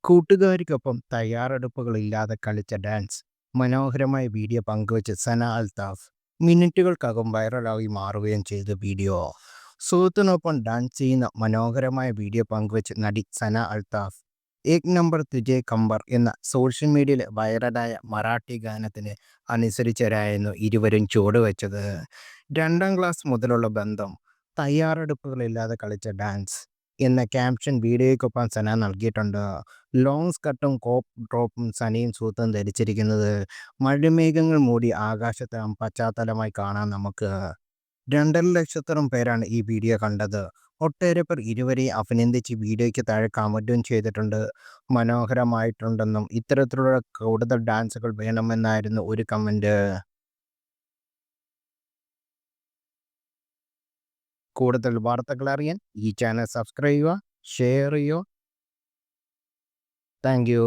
കൂട്ടുകാർക്കൊപ്പം തയ്യാറെടുപ്പുകളില്ലാതെ കളിച്ച ഡാൻസ് മനോഹരമായ വീഡിയോ പങ്കുവച്ച് സന അൽത്താഫ് മിനിറ്റുകൾക്കകം വൈറലായി മാറുകയും ചെയ്ത വീഡിയോ. സുഹൃത്തിനൊപ്പം ഡാൻസ് ചെയ്യുന്ന മനോഹരമായ വീഡിയോ പങ്കുവച്ച് നടി സന അൽത്താഫ് ഏക് നമ്പർ തുജേ കമ്പർ എന്ന സോഷ്യൽ മീഡിയയിൽ വൈറലായ മറാഠി ഗാനത്തിന് അനുസരിച്ചരായിരുന്നു ഇരുവരും ചുവടുവെച്ചത്. 2ാം ക്ലാസ് മുതലുള്ള ബന്ധം, തയ്യാറെടുപ്പുകളില്ലാതെ കളിച്ച ഡാൻസ് എന്ന ക്യാപ്ഷൻ വീഡിയോയ്ക്കൊപ്പം സന നൽകിയിട്ടുണ്ട്. ലോങ് സ്കർട്ടും കോപ്പ് ടോപ്പും സനയും സുഹൃത്തും ധരിച്ചിരിക്കുന്നത് മഴമേഘങ്ങൾ മൂടി ആകാശത്ത് പശ്ചാത്തലമായി കാണാം നമുക്ക്. 2.5 ലക്ഷത്തോളം പേരാണ് ഈ വീഡിയോ കണ്ടത്. ഒട്ടേറെ പേർ ഇരുവരെയും അഭിനന്ദിച്ച് വീഡിയോയ്ക്ക് താഴെ കമന്റും ചെയ്തിട്ടുണ്ട്. മനോഹരമായിട്ടുണ്ടെന്നും ഇത്തരത്തിലുള്ള കൂടുതൽ ഡാൻസുകൾ വേണമെന്നായിരുന്നു ഒരു കമന്റ്. കൂടുതൽ വാർത്തകൾ അറിയാൻ ഈ ചാനൽ സബ്സ്ക്രൈബ് ചെയ്യുക, ഷെയർ ചെയ്യുക. Thank you.